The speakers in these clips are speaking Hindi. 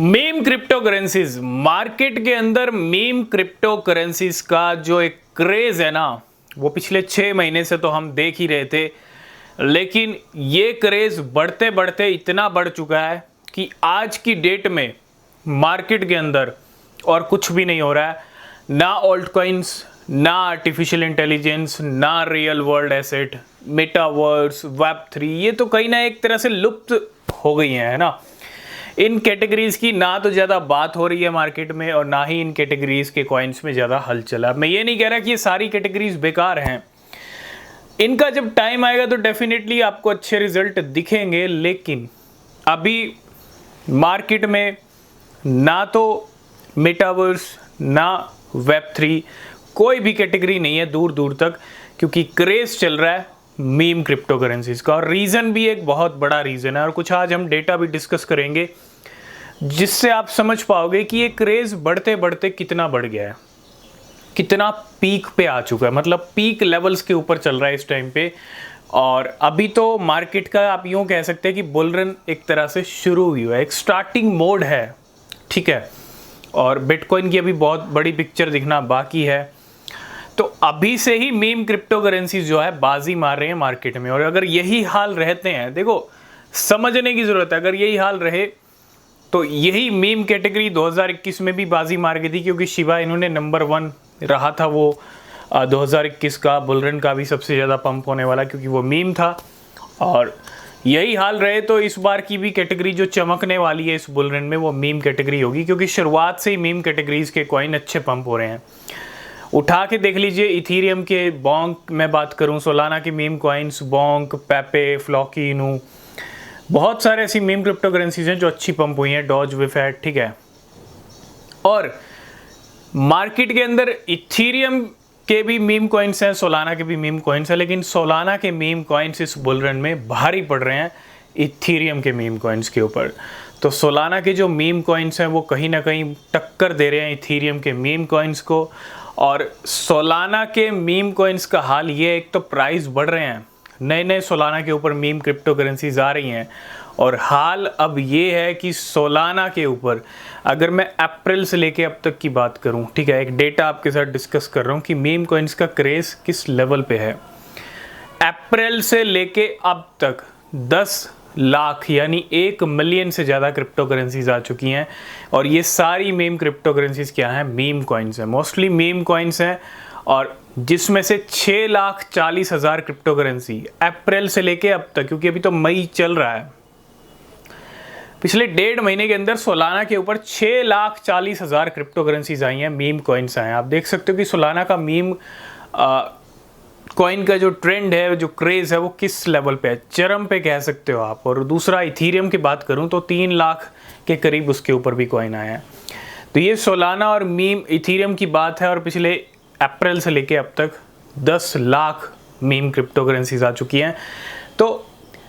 मीम क्रिप्टो करेंसीज मार्केट के अंदर मीम क्रिप्टो करेंसीज का जो एक क्रेज है ना, वो पिछले 6 महीने से तो हम देख ही रहे थे। लेकिन ये क्रेज बढ़ते बढ़ते इतना बढ़ चुका है कि आज की डेट में मार्केट के अंदर और कुछ भी नहीं हो रहा है। ना ऑल्ट कॉइन्स, ना आर्टिफिशियल इंटेलिजेंस, ना real world asset, metaverse, Web3, ये तो कहीं ना एक तरह से लुप्त हो गई हैं, है ना। इन कैटेगरीज की ना तो ज़्यादा बात हो रही है मार्केट में और ना ही इन कैटेगरीज के कॉइन्स में ज़्यादा हलचल है। मैं ये नहीं कह रहा कि ये सारी कैटेगरीज बेकार हैं, इनका जब टाइम आएगा तो डेफिनेटली आपको अच्छे रिजल्ट दिखेंगे। लेकिन अभी मार्केट में ना तो मेटावर्स, ना वेब3, कोई भी कैटेगरी नहीं है दूर दूर तक, क्योंकि क्रेज चल रहा है मीम क्रिप्टो करेंसीज का। और रीज़न भी एक बहुत बड़ा रीज़न है और कुछ आज हम डेटा भी डिस्कस करेंगे जिससे आप समझ पाओगे कि ये क्रेज़ बढ़ते बढ़ते कितना बढ़ गया है, कितना पीक पे आ चुका है। मतलब पीक लेवल्स के ऊपर चल रहा है इस टाइम पे। और अभी तो मार्केट का आप यूँ कह सकते हैं कि बुल रन एक तरह से शुरू हुई है, एक स्टार्टिंग मोड है, ठीक है। और बिटकॉइन की अभी बहुत बड़ी पिक्चर दिखना बाकी है। तो अभी से ही मीम क्रिप्टो करेंसीज जो है बाजी मार रहे हैं मार्केट में। और अगर यही हाल रहते हैं, देखो समझने की ज़रूरत है, अगर यही हाल रहे तो यही मीम कैटेगरी 2021 में भी बाजी मार गई थी, क्योंकि शिबा इन्होंने नंबर 1 रहा था वो 2021 का बुलरन का भी सबसे ज़्यादा पंप होने वाला, क्योंकि वो मीम था। और यही हाल रहे तो इस बार की भी कैटेगरी जो चमकने वाली है इस बुलरन में वो मीम कैटेगरी होगी, क्योंकि शुरुआत से ही मीम कैटेगरीज के कॉइन अच्छे पंप हो रहे हैं। उठा के देख लीजिए, इथीरियम के बॉन्क मैं बात करूं, सोलाना के मीम कॉइन्स, बॉन्क, पेपे, फ्लॉकी, नू, बहुत सारे ऐसी मीम क्रिप्टो करेंसीज हैं जो अच्छी पंप हुई हैं, डॉज, विफैट, ठीक है। और मार्केट के अंदर इथीरियम के भी मीम कॉइन्स हैं, सोलाना के भी मीम कॉइन्स हैं, लेकिन सोलाना के मीम कॉइन्स इस बुल रन में भारी पड़ रहे हैं इथीरियम के मीम कॉइन्स के ऊपर। तो सोलाना के जो मीम कॉइन्स हैं वो कहीं ना कहीं टक्कर दे रहे हैं इथीरियम के मीम कॉइन्स को। और सोलाना के मीम कॉइन्स का हाल ये, एक तो प्राइस बढ़ रहे हैं, नए नए सोलाना के ऊपर मीम क्रिप्टो करेंसीज आ रही हैं। और हाल अब ये है कि सोलाना के ऊपर अगर मैं अप्रैल से लेके अब तक की बात करूं, ठीक है, एक डेटा आपके साथ डिस्कस कर रहा हूं कि मीम कॉइन्स का क्रेज़ किस लेवल पे है। अप्रैल से लेके अब तक 10 लाख यानी 1 मिलियन से ज़्यादा क्रिप्टो करेंसीज आ चुकी हैं। और ये सारी मीम क्रिप्टो करेंसीज क्या हैं? मीम कॉइन्स हैं, मोस्टली मीम कॉइन्स हैं। और जिसमें से 6,40,000 क्रिप्टो करेंसी अप्रैल से लेके अब तक, क्योंकि अभी तो मई चल रहा है, पिछले 1.5 महीने के अंदर सोलाना के ऊपर 6,40,000 क्रिप्टो करेंसीज आई हैं, मीम कॉइन्स आए हैं। आप देख सकते हो कि सोलाना का मीम कॉइन का जो ट्रेंड है, जो क्रेज़ है, वो किस लेवल पे है, चरम पे कह सकते हो आप। और दूसरा इथीरियम की बात करूं तो 3 लाख के करीब उसके ऊपर भी कॉइन आए हैं। तो ये सोलाना और मीम इथीरियम की बात है। और पिछले अप्रैल से लेके अब तक 10 लाख मीम क्रिप्टो करेंसीज आ चुकी हैं। तो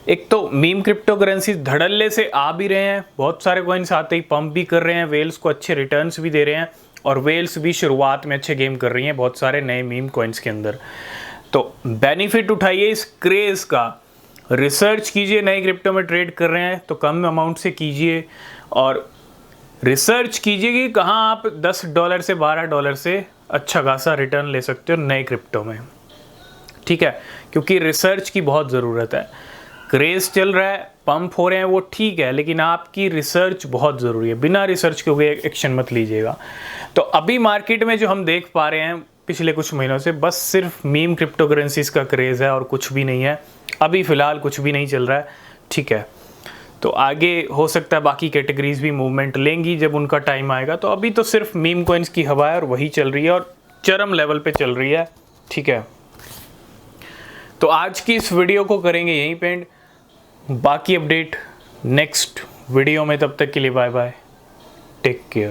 एक तो मीम क्रिप्टो करेंसीज धड़ल्ले से आ भी रहे हैं, बहुत सारे कॉइन्स आते ही पंप भी कर रहे हैं, वेल्स को अच्छे रिटर्न्स भी दे रहे हैं। और वेल्स भी शुरुआत में अच्छे गेम कर रही हैं बहुत सारे नए मीम कॉइन्स के अंदर। तो बेनिफिट उठाइए इस क्रेज़ का, रिसर्च कीजिए, नए क्रिप्टो में ट्रेड कर रहे हैं तो कम अमाउंट से कीजिए। और रिसर्च कीजिए कि कहाँ आप $10 से $12 से अच्छा खासा रिटर्न ले सकते हो नए क्रिप्टो में, ठीक है। क्योंकि रिसर्च की बहुत ज़रूरत है। क्रेज़ चल रहा है, पंप हो रहे हैं, वो ठीक है, लेकिन आपकी रिसर्च बहुत ज़रूरी है। बिना रिसर्च के हुए एक्शन मत लीजिएगा। तो अभी मार्केट में जो हम देख पा रहे हैं पिछले कुछ महीनों से, बस सिर्फ मीम क्रिप्टो करेंसीज का क्रेज़ है और कुछ भी नहीं है। अभी फ़िलहाल कुछ भी नहीं चल रहा है, ठीक है। तो आगे हो सकता है बाकी कैटेगरीज भी मूवमेंट लेंगी जब उनका टाइम आएगा। तो अभी तो सिर्फ मीम कॉइन्स की हवा है और वही चल रही है और चरम लेवल पे चल रही है, ठीक है। तो आज की इस वीडियो को करेंगे यहीं पे एंड, बाकी अपडेट नेक्स्ट वीडियो में। तब तक के लिए बाय बाय, टेक केयर।